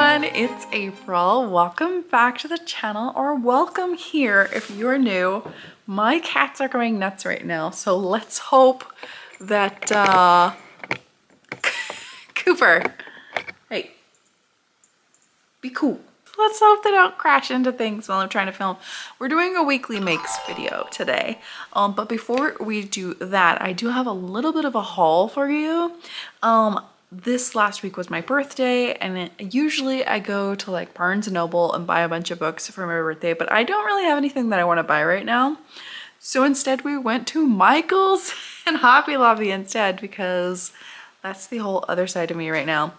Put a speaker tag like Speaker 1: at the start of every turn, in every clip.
Speaker 1: everyone, it's April. Welcome back to the channel, or welcome here if you're new. My cats are going nuts right now, so let's hope that Cooper, hey, be cool. Let's hope they don't crash into things while I'm trying to film. We're doing a weekly makes video today, but before we do that, I do have a little bit of a haul for you. This last week was my birthday, and usually I go to like Barnes & Noble and buy a bunch of books for my birthday, but I don't really have anything that I want to buy right now. So instead we went to Michael's and Hobby Lobby instead, because that's the whole other side of me right now.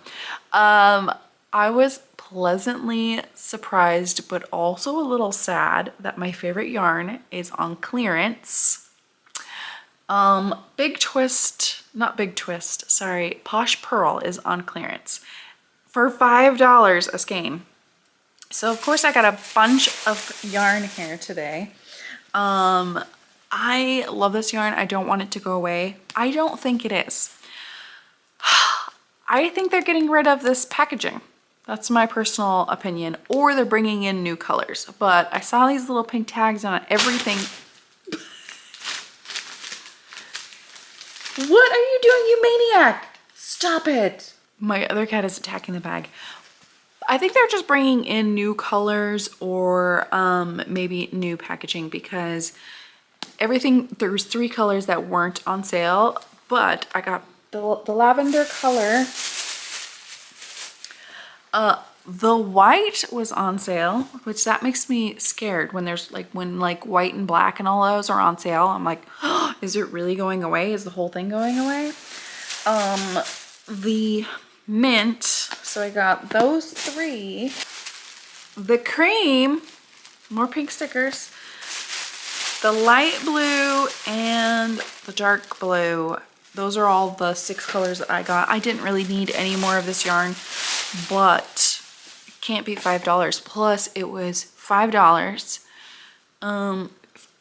Speaker 1: I was pleasantly surprised, but also a little sad that my favorite yarn is on clearance. Posh Pearl is on clearance for $5 a skein. So of course I got a bunch of yarn here today. I love this yarn. I don't want it to go away. I don't think it is. I think they're getting rid of this packaging. That's my personal opinion, or they're bringing in new colors. But I saw these little pink tags on everything. What are you doing, you maniac? Stop it. My other cat is attacking the bag. I think they're just bringing in new colors or maybe new packaging, because there was 3 colors that weren't on sale, but I got the lavender color. The white was on sale, which that makes me scared when when white and black and all those are on sale. I'm like, oh, is it really going away? Is the whole thing going away? The mint, so I got those 3. The cream, more pink stickers. The light blue and the dark blue. Those are all the 6 colors that I got. I didn't really need any more of this yarn, but it can't beat $5. Plus it was $5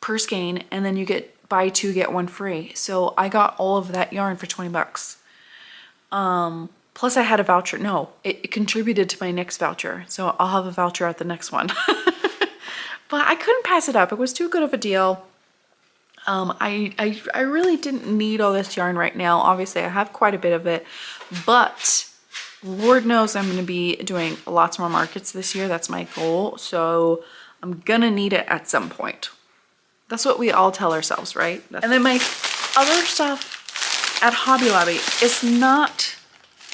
Speaker 1: per skein, and then you get buy 2 get 1 free. So I got all of that yarn for 20 bucks. Plus I had a voucher. No, it contributed to my next voucher. So I'll have a voucher at the next one. But I couldn't pass it up. It was too good of a deal. I really didn't need all this yarn right now. Obviously I have quite a bit of it, but Lord knows I'm going to be doing lots more markets this year. That's my goal. So I'm going to need it at some point. That's what we all tell ourselves, right? And then my other stuff at Hobby Lobby is not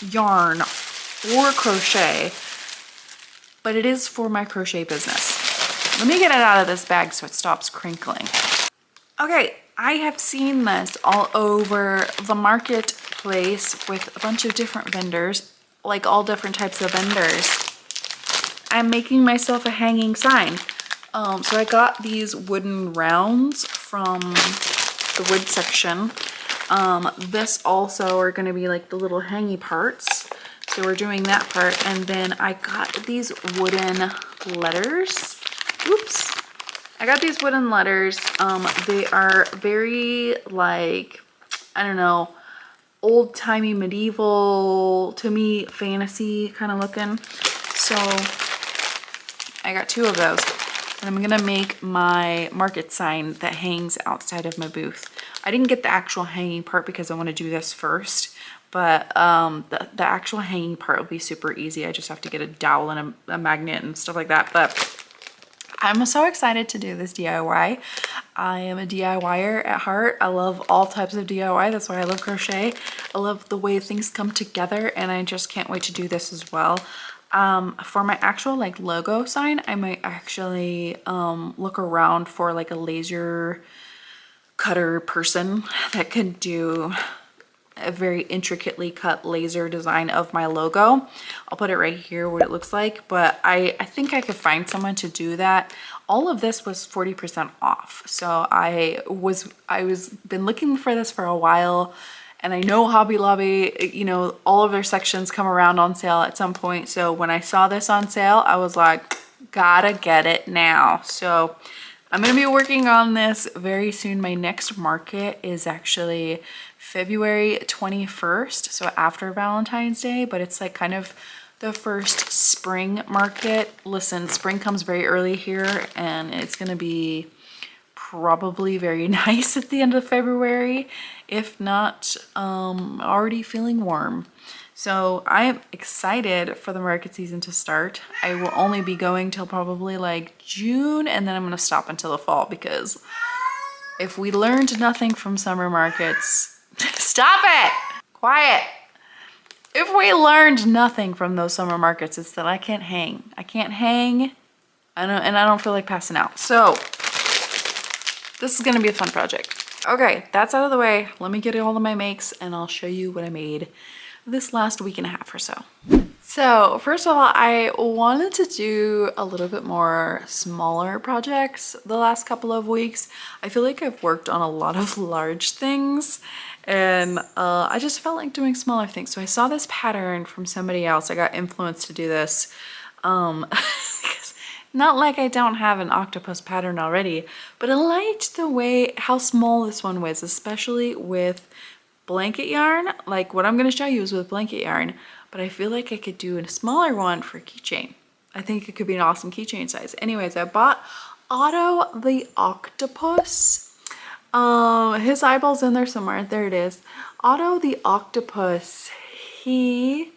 Speaker 1: yarn or crochet, but it is for my crochet business. Let me get it out of this bag so it stops crinkling. Okay, I have seen this all over the marketplace with a bunch of different vendors, like all different types of vendors. I'm making myself a hanging sign. So I got these wooden rounds from the wood section. This also are going to be like the little hangy parts. So we're doing that part. And then I got these wooden letters. Oops. I got these wooden letters. They are very like, I don't know, old-timey medieval, to me, fantasy kind of looking. So I got 2 of those. And I'm gonna make my market sign that hangs outside of my booth. I didn't get the actual hanging part because I want to do this first, but the actual hanging part will be super easy. I just have to get a dowel and a magnet and stuff like that. But I'm so excited to do this DIY. I am a DIYer at heart. I love all types of DIY. That's why I love crochet. I love the way things come together, and I just can't wait to do this as well. For my actual like logo sign, I might actually look around for like a laser cutter person that could do a very intricately cut laser design of my logo. I'll put it right here what it looks like, but I think I could find someone to do that. All of this was 40% off. So I was been looking for this for a while, and I know Hobby Lobby, you know, all of their sections come around on sale at some point. So when I saw this on sale, I was like, gotta get it now. So I'm gonna be working on this very soon. My next market is actually February 21st, so after Valentine's Day, but it's like kind of the first spring market. Listen, spring comes very early here and it's gonna be probably very nice at the end of February, if not already feeling warm. So I am excited for the market season to start. I will only be going till probably like June, and then I'm gonna stop until the fall, because if we learned nothing from summer markets, stop it, quiet. If we learned nothing from those summer markets, it's that I can't hang. I can't hang, and I don't feel like passing out. So this is gonna be a fun project. Okay, that's out of the way. Let me get all of my makes and I'll show you what I made this last week and a half or so. So first of all, I wanted to do a little bit more smaller projects the last couple of weeks. I feel like I've worked on a lot of large things and I just felt like doing smaller things. So I saw this pattern from somebody else. I got influenced to do this. Because not like I don't have an octopus pattern already, but I liked the way, how small this one was, especially with blanket yarn. Like what I'm going to show you is with blanket yarn, but I feel like I could do a smaller one for a keychain. I think it could be an awesome keychain size. Anyways, I bought Otto the octopus. His eyeball's in there somewhere. There it is. Otto the octopus. He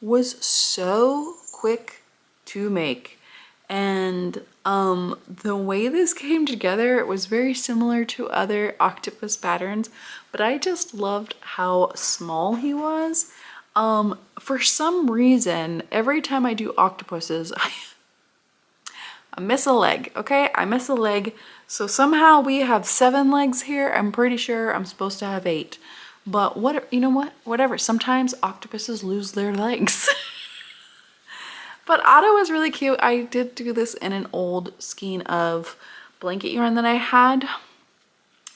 Speaker 1: was so quick to make. And the way this came together, it was very similar to other octopus patterns, but I just loved how small he was. For some reason, every time I do octopuses, I miss a leg, okay? I miss a leg. So somehow we have 7 legs here. I'm pretty sure I'm supposed to have 8. But what, you know what? Whatever. Sometimes octopuses lose their legs. But Otto was really cute. I did do this in an old skein of blanket yarn that I had.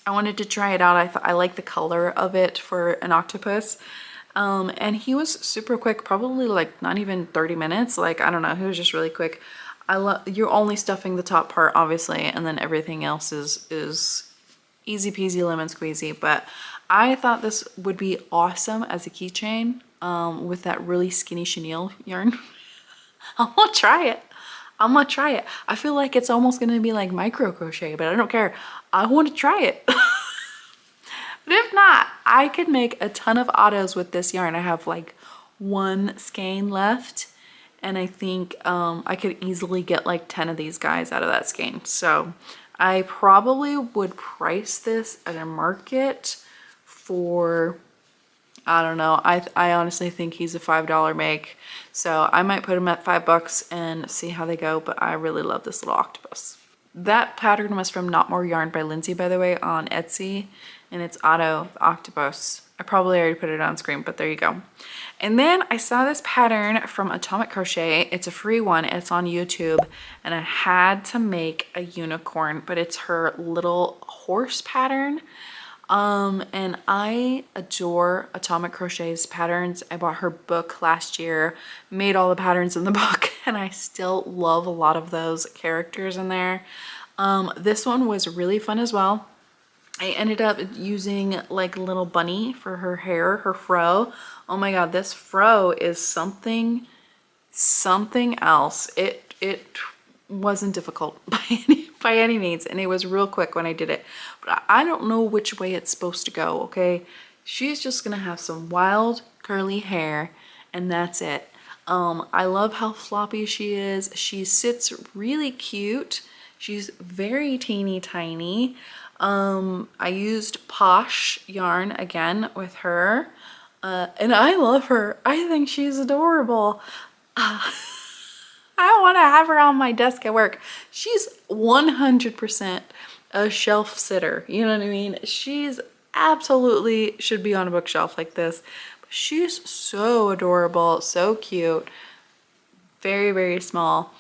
Speaker 1: I wanted to try it out. I like the color of it for an octopus. And he was super quick, probably like not even 30 minutes. Like, I don't know, he was just really quick. You're only stuffing the top part, obviously, and then everything else is easy peasy lemon squeezy. But I thought this would be awesome as a keychain with that really skinny chenille yarn. I'm gonna try it. I'm gonna try it. I feel like it's almost gonna be like micro crochet, but I don't care. I want to try it. But if not, I could make a ton of Ottos with this yarn. I have like 1 skein left, and I think I could easily get like 10 of these guys out of that skein. So I probably would price this at a market for, I don't know, I honestly think he's a $5 make. So I might put him at $5 and see how they go, but I really love this little octopus. That pattern was from Not More Yarn by Lindsay, by the way, on Etsy, and it's Otto the octopus. I probably already put it on screen, but there you go. And then I saw this pattern from Atomic Crochet. It's a free one, it's on YouTube, and I had to make a unicorn, but it's her little horse pattern. And I adore Atomic Crochet's patterns. I bought her book last year, made all the patterns in the book, and I still love a lot of those characters in there. This one was really fun as well. I ended up using like a little bunny for her hair, her fro. Oh my god, this fro is something else. It wasn't difficult by any means, and it was real quick when I did it. But I don't know which way it's supposed to go, okay? She's just gonna have some wild curly hair, and that's it. I love how floppy she is. She sits really cute. She's very teeny tiny. I used Posh yarn again with her, and I love her. I think she's adorable. I want to have her on my desk at work. She's 100% a shelf sitter. You know what I mean? She's absolutely should be on a bookshelf like this. But she's so adorable, so cute, very, very small.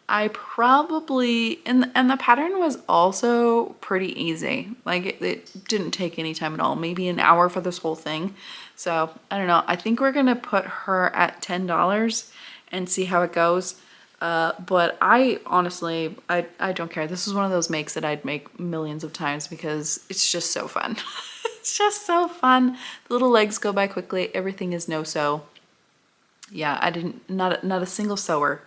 Speaker 1: I probably, and the pattern was also pretty easy. Like it didn't take any time at all, maybe an hour for this whole thing. So I don't know. I think we're going to put her at $10 and see how it goes. But I honestly, I don't care. This is one of those makes that I'd make millions of times because it's just so fun. It's just so fun. The little legs go by quickly. Everything is no-sew. Yeah, I didn't, not a single sewer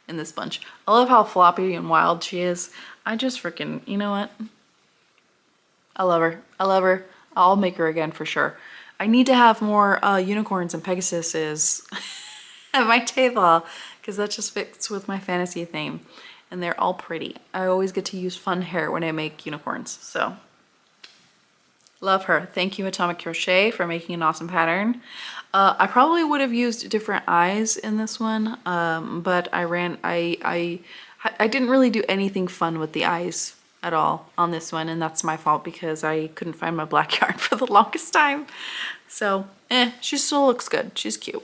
Speaker 1: in this bunch. I love how floppy and wild she is. I just freaking, you know what? I love her. I love her. I'll make her again for sure. I need to have more unicorns and Pegasuses at my table because that just fits with my fantasy theme. And they're all pretty. I always get to use fun hair when I make unicorns. So, love her. Thank you, Atomic Crochet, for making an awesome pattern. I probably would have used different eyes in this one, but I didn't really do anything fun with the eyes at all on this one, and that's my fault because I couldn't find my black yarn for the longest time. So, she still looks good. She's cute.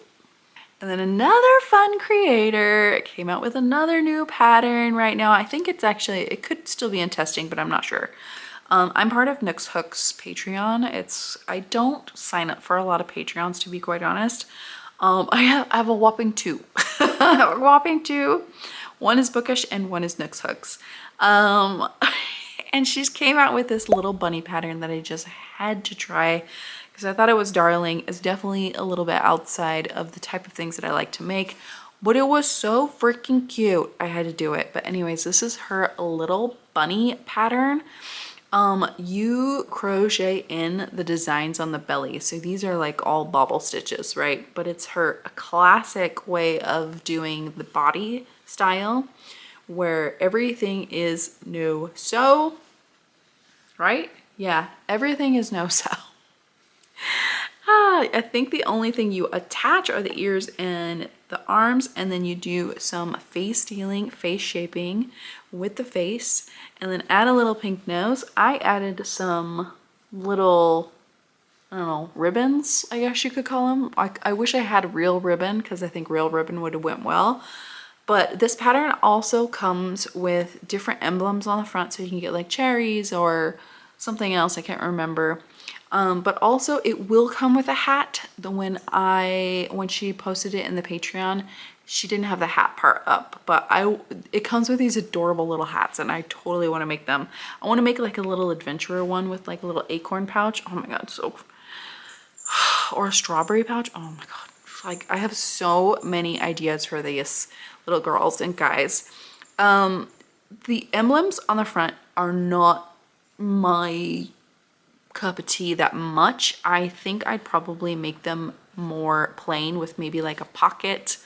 Speaker 1: And then another fun creator came out with another new pattern right now. I think it's actually, it could still be in testing, but I'm not sure. I'm part of Nix Hook's Patreon. I don't sign up for a lot of Patreons, to be quite honest. I have a whopping two. A whopping two. One is Bookish and one is Nix Hooks. And she's came out with this little bunny pattern that I just had to try because I thought it was darling. It's definitely a little bit outside of the type of things that I like to make, but it was so freaking cute. I had to do it. But anyways, this is her little bunny pattern. You crochet in the designs on the belly. So these are like all bobble stitches, right? But it's a classic way of doing the body style where everything is no-sew, right? Yeah, everything is no-sew. I think the only thing you attach are the ears and the arms, and then you do some face stealing, face shaping with the face, and then add a little pink nose. I added some little, I don't know, ribbons, I guess you could call them. I wish I had real ribbon because I think real ribbon would have went well. But this pattern also comes with different emblems on the front, so you can get like cherries or something else, I can't remember. But also it will come with a hat. When she posted it in the Patreon, she didn't have the hat part up, but it comes with these adorable little hats and I totally want to make them. I want to make like a little adventurer one with like a little acorn pouch. Oh my God, or a strawberry pouch. Oh my God. Like I have so many ideas for these little girls and guys. The emblems on the front are not my cup of tea that much. I think I'd probably make them more plain with maybe like a pocket.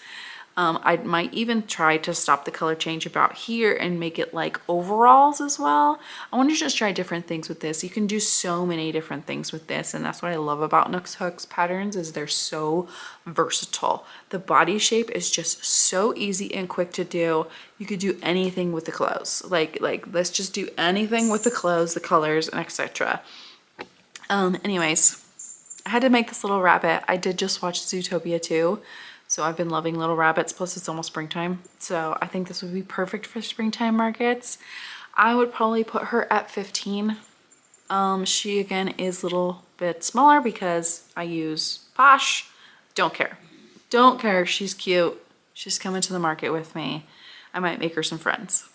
Speaker 1: I might even try to stop the color change about here and make it like overalls as well. I want to just try different things with this. You can do so many different things with this, and that's what I love about Nix Hooks patterns is they're so versatile. The body shape is just so easy and quick to do. You could do anything with the clothes. Like let's just do anything with the clothes, the colors, and etc. Anyways, I had to make this little rabbit. I did just watch Zootopia 2, so I've been loving little rabbits, plus it's almost springtime. So I think this would be perfect for springtime markets. I would probably put her at 15. She again is a little bit smaller because I use Posh. Don't care. Don't care. She's cute. She's coming to the market with me. I might make her some friends.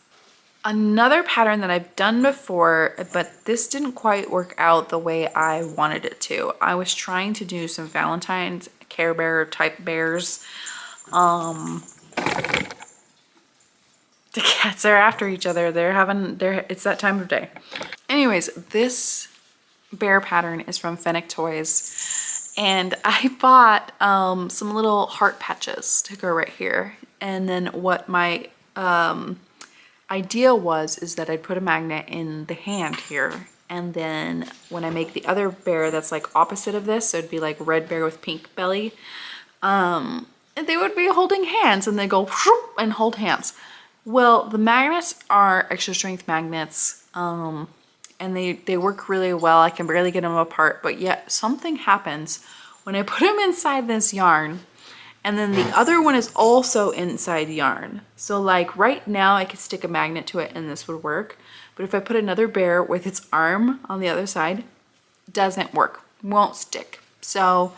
Speaker 1: Another pattern that I've done before, but this didn't quite work out the way I wanted it to. I was trying to do some Valentine's Care Bear type bears. The cats are after each other. It's that time of day. Anyways, this bear pattern is from Fennec Toys. And I bought some little heart patches to go right here. And then what my idea is that I'd put a magnet in the hand here, and then when I make the other bear that's like opposite of this, so it'd be like red bear with pink belly, and they would be holding hands and they go whoop, and hold hands. Well, the magnets are extra strength magnets, and they work really well. I can barely get them apart, but yet something happens when I put them inside this yarn. And then the other one is also inside yarn. So like right now I could stick a magnet to it and this would work. But if I put another bear with its arm on the other side, doesn't work, won't stick. So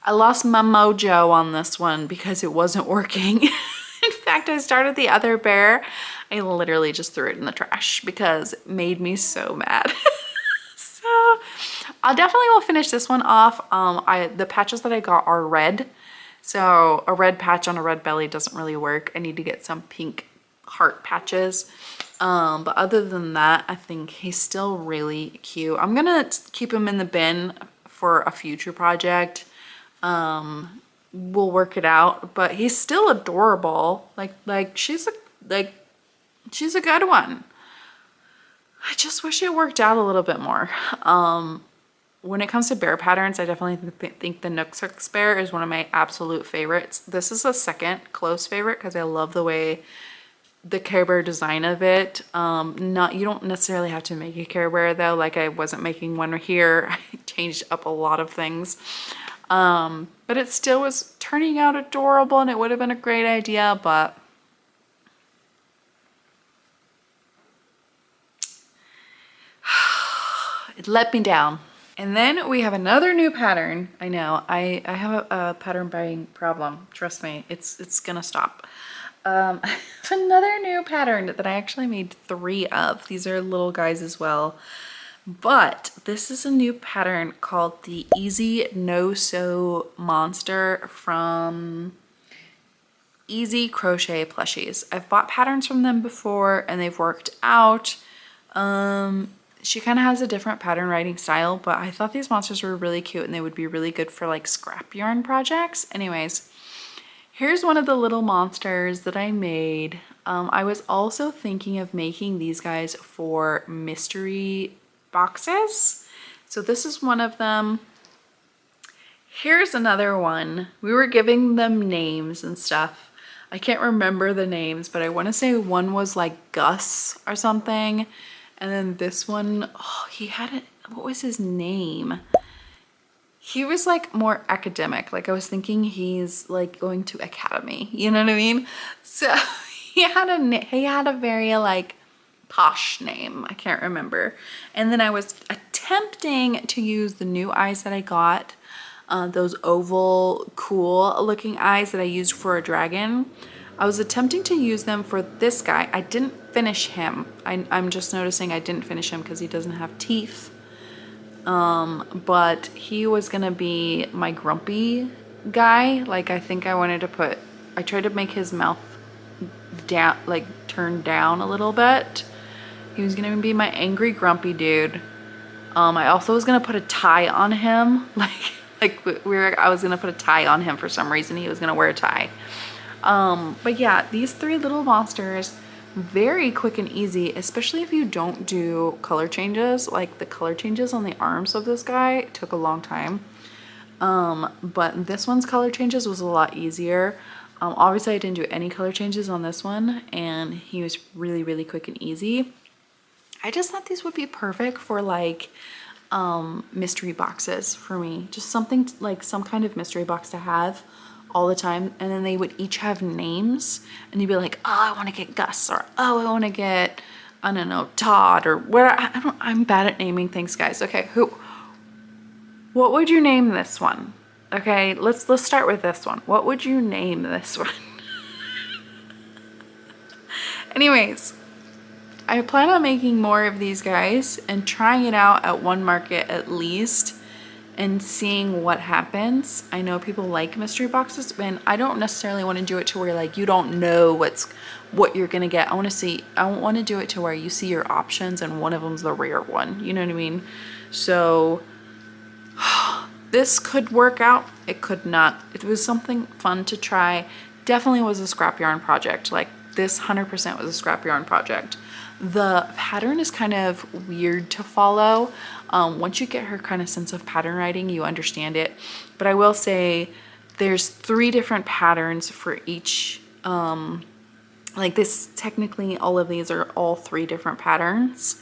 Speaker 1: I lost my mojo on this one because it wasn't working. In fact, I started the other bear. I literally just threw it in the trash because it made me so mad. So I definitely will finish this one off. The patches that I got are red. So a red patch on a red belly doesn't really work. I need to get some pink heart patches. But other than that, I think he's still really cute. I'm gonna keep him in the bin for a future project. We'll work it out, but he's still adorable. She's a good one. I just wish it worked out a little bit more. When it comes to bear patterns, I definitely think the Nooksook bear is one of my absolute favorites. This is a second close favorite because I love the way the Care Bear design of it. You don't necessarily have to make a Care Bear though. Like I wasn't making one here. I changed up a lot of things. But it still was turning out adorable and it would have been a great idea, but it let me down. And then we have another new pattern. I know, I have a pattern buying problem. Trust me, it's gonna stop. Another new pattern that I actually made 3 of. These are little guys as well. But this is a new pattern called the Easy No Sew Monster from Easy Crochet Plushies. I've bought patterns from them before and they've worked out. She kind of has a different pattern writing style, but I thought these monsters were really cute and they would be really good for like scrap yarn projects. Anyways, here's one of the little monsters that I made. I was also thinking of making these guys for mystery boxes. So this is one of them. Here's another one. We were giving them names and stuff. I can't remember the names, but I want to say one was like Gus or something. And then this one, oh, he had it. What was his name? He was like more academic. Like I was thinking he's like going to academy. You know what I mean? So he had a very like posh name. I can't remember. And then I was attempting to use the new eyes that I got. Those oval, cool looking eyes that I used for a dragon. I was attempting to use them for this guy. I didn't finish him. I'm just noticing I didn't finish him because he doesn't have teeth. But he was gonna be my grumpy guy. Like I think I tried to make his mouth down, like turned down a little bit. He was gonna be my angry grumpy dude. I also was gonna put a tie on him. I was gonna put a tie on him for some reason. He was gonna wear a tie. But yeah, these 3 little monsters, very quick and easy, especially if you don't do color changes. Like the color changes on the arms of this guy took a long time. But this one's color changes was a lot easier. Obviously I didn't do any color changes on this one and he was really, really quick and easy. I just thought these would be perfect for like mystery boxes for me. Just something like some kind of mystery box to have all the time, and then they would each have names and you'd be like, oh, I want to get Gus, or oh, I want to get, I don't know, Todd, or where. I'm bad at naming things, guys. Okay, what would you name this one? Okay, let's start with this one. What would you name this one? Anyways, I plan on making more of these guys and trying it out at one market at least and seeing what happens. I know people like mystery boxes, and I don't necessarily want to do it to where like you don't know what you're gonna get. I want to do it to where you see your options and one of them's the rare one. You know what I mean? So this could work out. It could not. It was something fun to try. Definitely was a scrap yarn project. Like this 100% was a scrap yarn project. The pattern is kind of weird to follow. Once you get her kind of sense of pattern writing, you understand it. But I will say there's 3 different patterns for each. Like this, technically all of these are all 3 different patterns.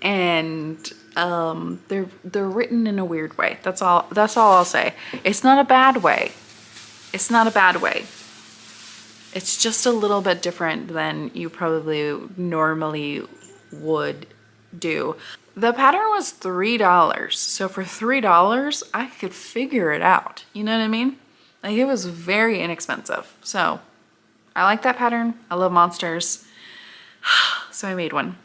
Speaker 1: And they're written in a weird way. That's all I'll say. It's not a bad way. It's not a bad way. It's just a little bit different than you probably normally would do. The pattern was $3. So for $3, I could figure it out. You know what I mean? Like it was very inexpensive. So I like that pattern. I love monsters. So I made one.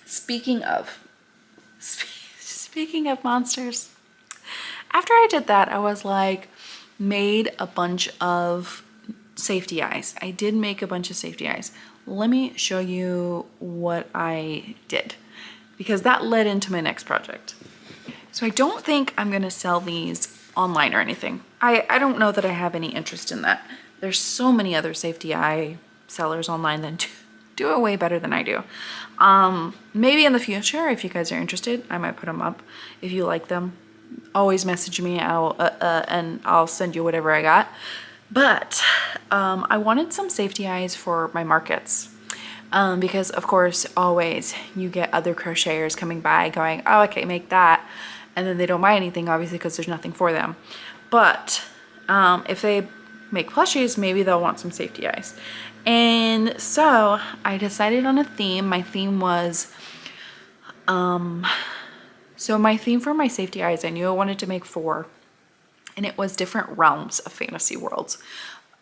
Speaker 1: Speaking of monsters, after I did that, I was like, made a bunch of safety eyes. I did make a bunch of safety eyes. Let me show you what I did, because that led into my next project. So I don't think I'm gonna sell these online or anything. I don't know that I have any interest in that. There's so many other safety eye sellers online that do it way better than I do. Maybe in the future, if you guys are interested, I might put them up. If you like them, always message me and I'll send you whatever I got. But I wanted some safety eyes for my markets. Because of course, always you get other crocheters coming by going, oh, okay, make that. And then they don't buy anything, obviously, because there's nothing for them. But if they make plushies, maybe they'll want some safety eyes. And so I decided on a theme. My theme was, so my theme for my safety eyes, I knew I wanted to make 4. And it was different realms of fantasy worlds.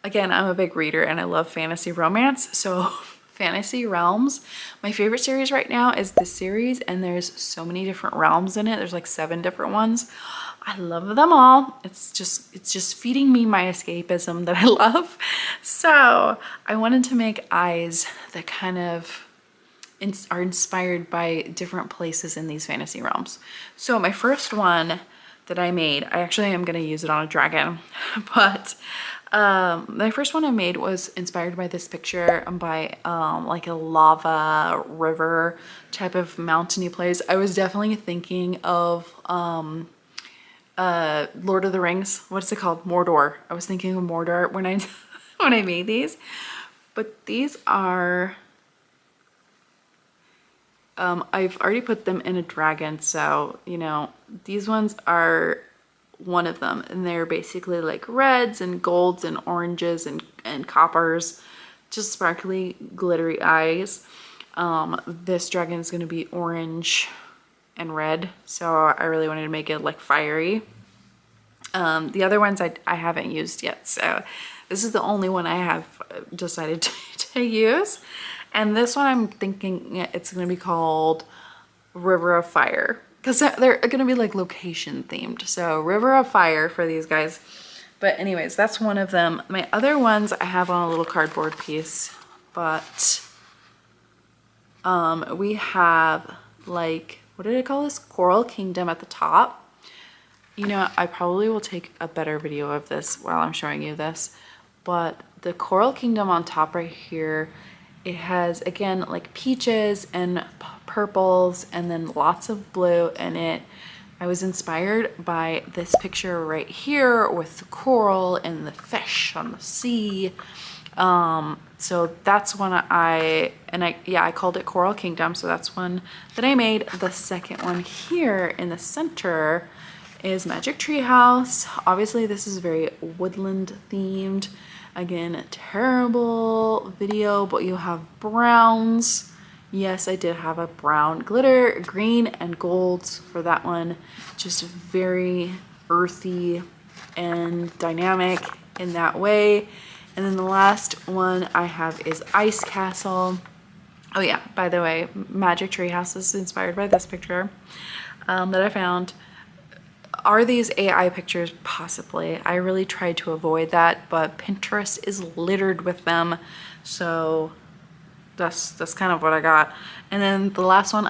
Speaker 1: Again, I'm a big reader and I love fantasy romance. So fantasy realms. My favorite series right now is this series, and there's so many different realms in it. There's like 7 different ones. I love them all. It's just feeding me my escapism that I love. So I wanted to make eyes that kind of are inspired by different places in these fantasy realms. So my first one that I made, I actually am going to use it on a dragon, but my first one I made was inspired by this picture by like a lava river type of mountainy place. I was definitely thinking of Lord of the Rings. What's it called? Mordor. I was thinking of Mordor when I when I made these. But these are I've already put them in a dragon, so you know, these ones are one of them, and they're basically like reds and golds and oranges and coppers, just sparkly glittery eyes. This dragon is going to be orange and red, so I really wanted to make it like fiery. The other ones I haven't used yet, so this is the only one I have decided to use. And this one I'm thinking it's going to be called River of Fire, because they're going to be like location themed. So River of Fire for these guys. But anyways, that's one of them. My other ones I have on a little cardboard piece, but we have like, what did I call this? Coral Kingdom at the top. You know, I probably will take a better video of this while I'm showing you this, but the Coral Kingdom on top right here, it has, again, like peaches and purples and then lots of blue in it. I was inspired by this picture right here with the coral and the fish on the sea. So that's one I called it Coral Kingdom. So that's one that I made. The second one here in the center is Magic Tree House. Obviously this is very woodland themed. Again, terrible video, but you have browns. Yes, I did have a brown glitter, green and gold for that one. Just very earthy and dynamic in that way. And then the last one I have is Ice Castle. Oh yeah, by the way, Magic Tree House is inspired by this picture that I found. Are these AI pictures? Possibly. I really tried to avoid that, but Pinterest is littered with them. So that's kind of what I got. And then the last one,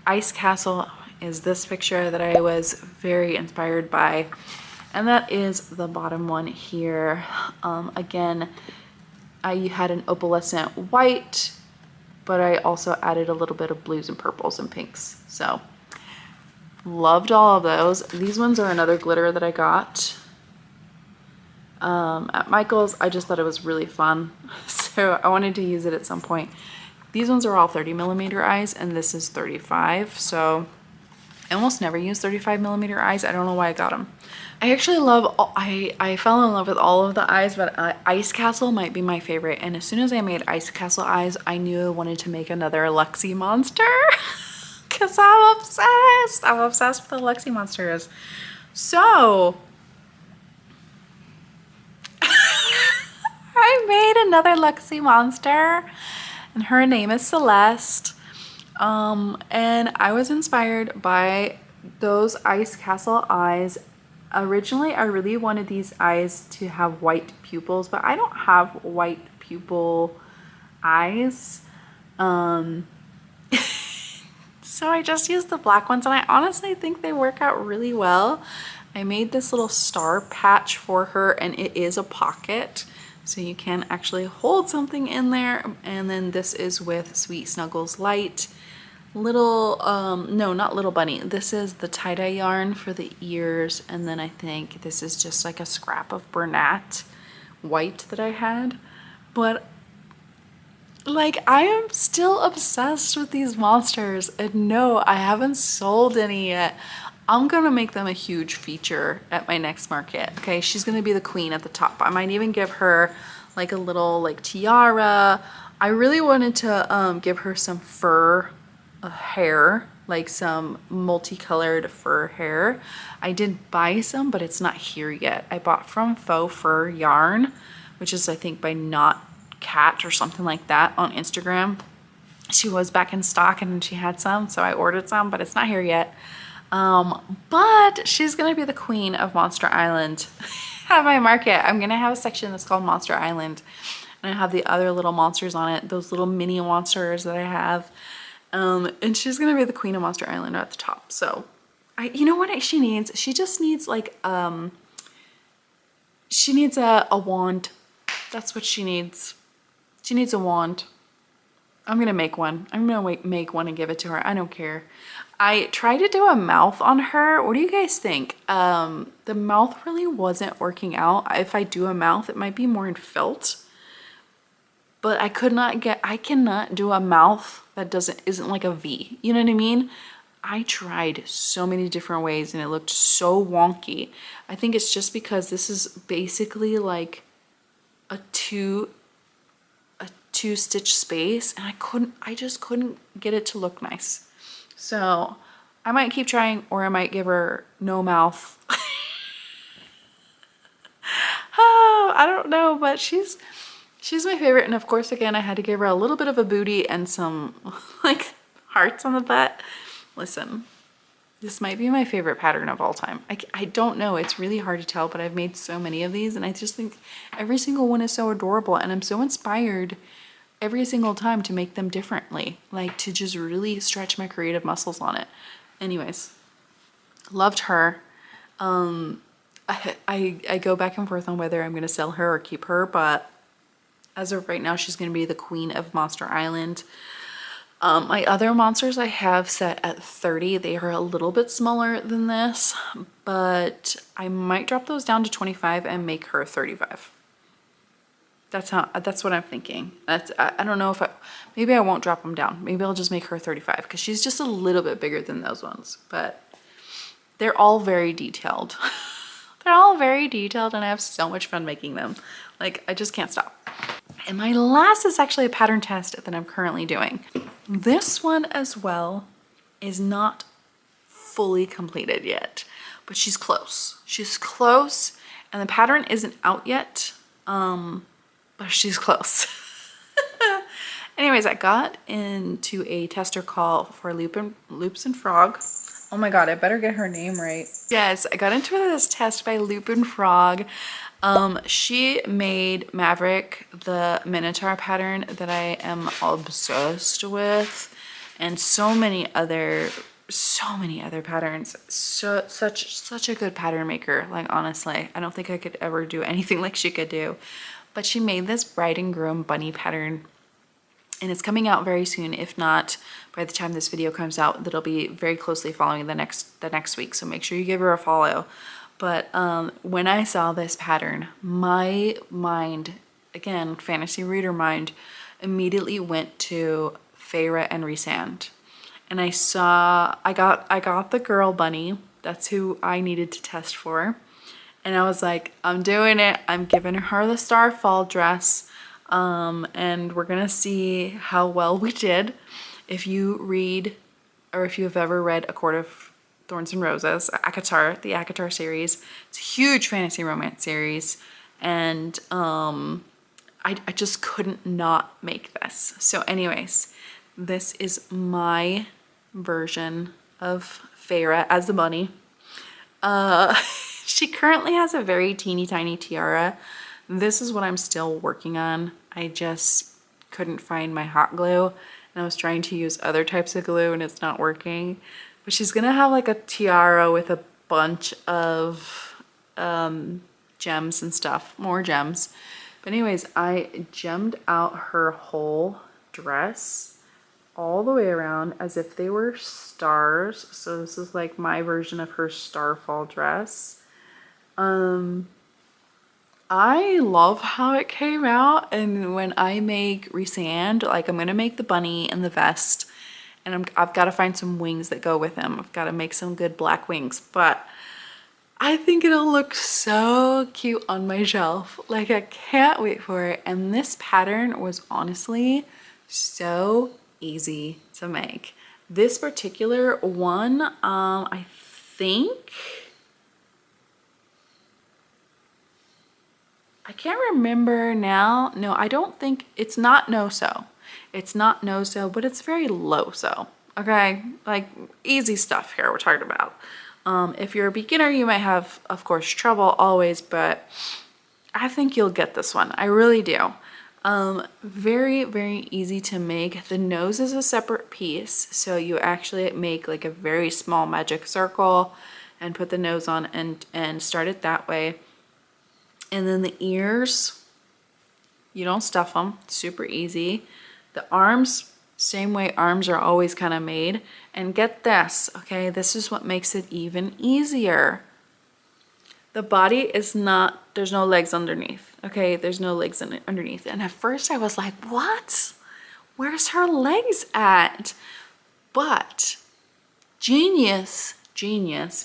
Speaker 1: Ice Castle, is this picture that I was very inspired by. And that is the bottom one here. Again, I had an opalescent white, but I also added a little bit of blues and purples and pinks. So loved all of those. These ones are another glitter that I got at Michael's. I just thought it was really fun, so I wanted to use it at some point. These ones are all 30mm eyes, and this is 35, so I almost never use 35mm eyes. I don't know why I got them. I actually love, I fell in love with all of the eyes, but Ice Castle might be my favorite. And as soon as I made Ice Castle eyes, I knew I wanted to make another Luxie monster. Because I'm obsessed. I'm obsessed with the Luxie monsters. So I made another Luxie monster, and her name is Celeste. And I was inspired by those Ice Castle eyes Originally, I really wanted these eyes to have white pupils, but I don't have white pupil eyes. So I just used the black ones, and I honestly think they work out really well. I made this little star patch for her, and it is a pocket, so you can actually hold something in there. And then this is with Sweet Snuggles Light. Little, no, not Little Bunny. This is the tie-dye yarn for the ears, and then I think this is just like a scrap of Bernat white that I had. But like, I am still obsessed with these monsters, and no, I haven't sold any yet. I'm gonna make them a huge feature at my next market. Okay, she's gonna be the queen at the top. I might even give her like a little like tiara. I really wanted to give her some fur hair, like some multicolored fur hair. I did buy some, but it's not here yet. I bought from Faux Fur Yarn, which is I think by Not Cat or something like that on Instagram. She was back in stock and she had some, so I ordered some, but it's not here yet. But she's gonna be the queen of Monster Island at my market. I'm gonna have a section that's called Monster Island, and I have the other little monsters on it, those little mini monsters that I have. And she's gonna be the queen of Monster Island at the top. So you know what she needs? She just needs like she needs a wand. That's what she needs. She needs a wand. I'm gonna make one. I'm gonna make one and give it to her. I don't care. I tried to do a mouth on her. What do you guys think? The mouth really wasn't working out. If I do a mouth, it might be more in felt. But I cannot do a mouth that isn't like a V. You know what I mean? I tried so many different ways and it looked so wonky. I think it's just because this is basically like a two stitch space, and I just couldn't get it to look nice. So I might keep trying, or I might give her no mouth. Oh, I don't know, but she's my favorite. And of course, again, I had to give her a little bit of a booty and some like hearts on the butt. Listen, this might be my favorite pattern of all time. I don't know, it's really hard to tell, but I've made so many of these and I just think every single one is so adorable, and I'm so inspired every single time to make them differently, like to just really stretch my creative muscles on it. Anyways, loved her. I go back and forth on whether I'm gonna sell her or keep her, but as of right now, she's gonna be the queen of Monster Island. My other monsters I have set at 30. They are a little bit smaller than this, but I might drop those down to 25 and make her 35. That's what I'm thinking. I don't know if maybe I won't drop them down. Maybe I'll just make her 35 because she's just a little bit bigger than those ones, but they're all very detailed. They're all very detailed and I have so much fun making them. Like, I just can't stop. And my last is actually a pattern test that I'm currently doing. This one as well is not fully completed yet, but she's close. She's close, and the pattern isn't out yet, but she's close. Anyways, I got into a tester call for Loops and Frog. Oh my god, I better get her name right. Yes, I got into this test by Loop and Frog. She made Maverick, the Minotaur pattern that I am obsessed with, and so many other patterns. Such a good pattern maker. Like, honestly, I don't think I could ever do anything like she could do. But she made this bride and groom bunny pattern, and it's coming out very soon. If not, by the time this video comes out, that'll be very closely following the next week. So make sure you give her a follow. But when I saw this pattern, my mind, again, fantasy reader mind, immediately went to Feyre and Rhysand. And I got the girl bunny. That's who I needed to test for. And I was like, I'm doing it. I'm giving her the Starfall dress. And we're gonna see how well we did. If you read, or if you have ever read A Court of Thorns and Roses, ACOTAR, the ACOTAR series, it's a huge fantasy romance series. And I just couldn't not make this. So anyways, this is my version of Feyre as the bunny. She currently has a very teeny tiny tiara. This is what I'm still working on. I just couldn't find my hot glue, and I was trying to use other types of glue and it's not working. But she's gonna have like a tiara with a bunch of gems and stuff, more gems. But anyways, I gemmed out her whole dress all the way around as if they were stars. So this is like my version of her starfall dress. I love how it came out, and when I make resand, like I'm gonna make the bunny and the vest, and I've got to find some wings that go with them. I've got to make some good black wings, but I think it'll look so cute on my shelf. Like I can't wait for it. And this pattern was honestly so easy to make. This particular one, I think, I can't remember now. No, I don't think, it's not no-sew. It's not no-sew, but it's very low-sew. Okay, like easy stuff here we're talking about. If you're a beginner, you might have, of course, trouble always, but I think you'll get this one. I really do. Very, very easy to make. The nose is a separate piece, so you actually make like a very small magic circle and put the nose on and start it that way. And then the ears, you don't stuff them, super easy. The arms, same way arms are always kind of made. And get this, okay, this is what makes it even easier. The body is not, there's no legs underneath, okay? There's no legs underneath. And at first I was like, what? Where's her legs at? But genius,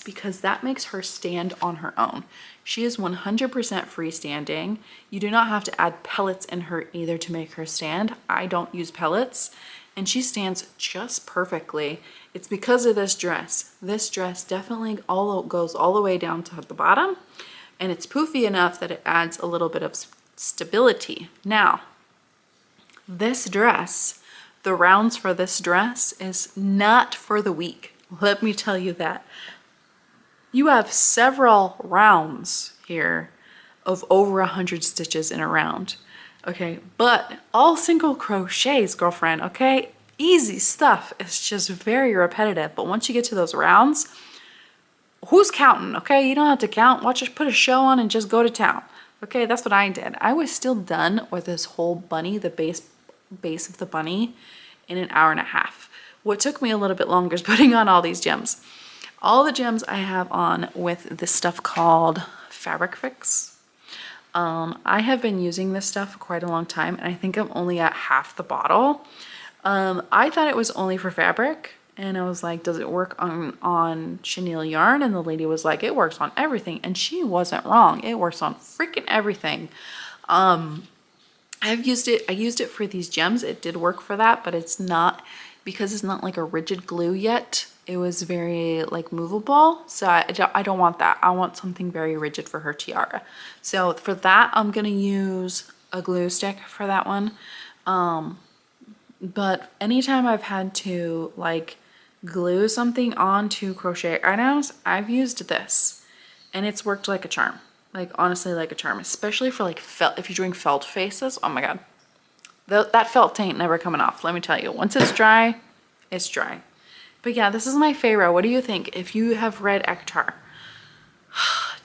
Speaker 1: because that makes her stand on her own. She is 100% freestanding. You do not have to add pellets in her either to make her stand. I don't use pellets, and she stands just perfectly. It's because of this dress. This dress definitely goes all the way down to the bottom, and it's poofy enough that it adds a little bit of stability. Now, this dress, the rounds for this dress is not for the weak. Let me tell you that. You have several rounds here of over 100 stitches in a round. Okay, but all single crochets, girlfriend, okay? Easy stuff. It's just very repetitive. But once you get to those rounds, who's counting, okay? You don't have to count. Watch us put a show on and just go to town. Okay, that's what I did. I was still done with this whole bunny, the base of the bunny, in an hour and a half. What took me a little bit longer is putting on all these gems. All the gems I have on with this stuff called Fabric Fix. I have been using this stuff for quite a long time, and I think I'm only at half the bottle. I thought it was only for fabric, and I was like, does it work on chenille yarn? And the lady was like, it works on everything, and she wasn't wrong. It works on freaking everything. I used it for these gems. It did work for that, but it's not, because it's not like a rigid glue yet. It was very like movable, so I don't want that. I want something very rigid for her tiara. So for that, I'm gonna use a glue stick for that one. But anytime I've had to like glue something onto crochet items, I've used this, and it's worked like a charm. Like honestly, like a charm, especially for like felt. If you're doing felt faces, oh my god, that felt ain't never coming off. Let me tell you, once it's dry, it's dry. But yeah, this is my Feyre. What do you think? If you have read Ektar,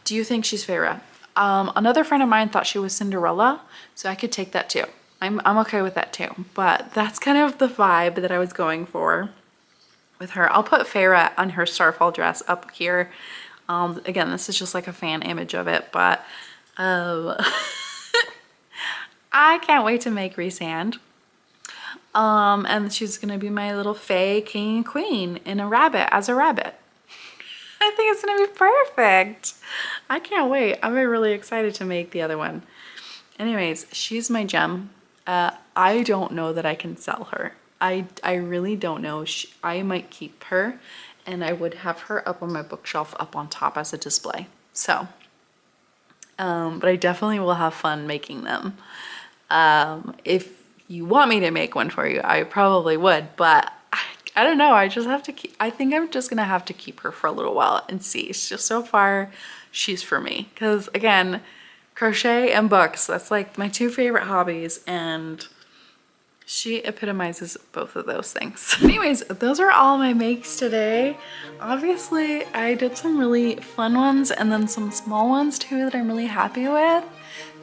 Speaker 1: do you think she's Feyre? Another friend of mine thought she was Cinderella, so I could take that too. I'm okay with that too. But that's kind of the vibe that I was going for with her. I'll put Feyre on her Starfall dress up here. Again, this is just like a fan image of it, but I can't wait to make resand. And she's gonna be my little Fae king and queen in a rabbit, as a rabbit. I think it's gonna be perfect. I can't wait. I'm really excited to make the other one. Anyways, she's my gem. I don't know that I can sell her. I really don't know. I might keep her, and I would have her up on my bookshelf up on top as a display. So, but I definitely will have fun making them. If you want me to make one for you, I probably would, but I don't know. I just have to keep, I think I'm just gonna have to keep her for a little while and see. It's just so far, she's for me. Cause again, crochet and books, that's like my two favorite hobbies, and she epitomizes both of those things. Anyways, those are all my makes today. Obviously, I did some really fun ones and then some small ones too that I'm really happy with.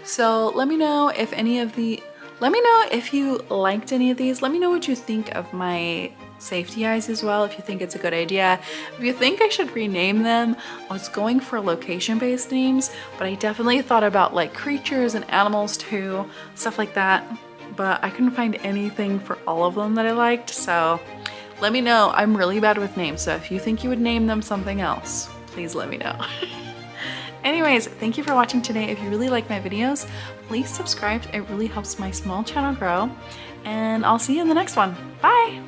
Speaker 1: So let me know if any of the, let me know if you liked any of these. Let me know what you think of my safety eyes as well, if you think it's a good idea. If you think I should rename them, I was going for location-based names, but I definitely thought about like creatures and animals too, stuff like that. But I couldn't find anything for all of them that I liked, so let me know. I'm really bad with names, so if you think you would name them something else, please let me know. Anyways, thank you for watching today. If you really like my videos, please subscribe. It really helps my small channel grow, and I'll see you in the next one. Bye!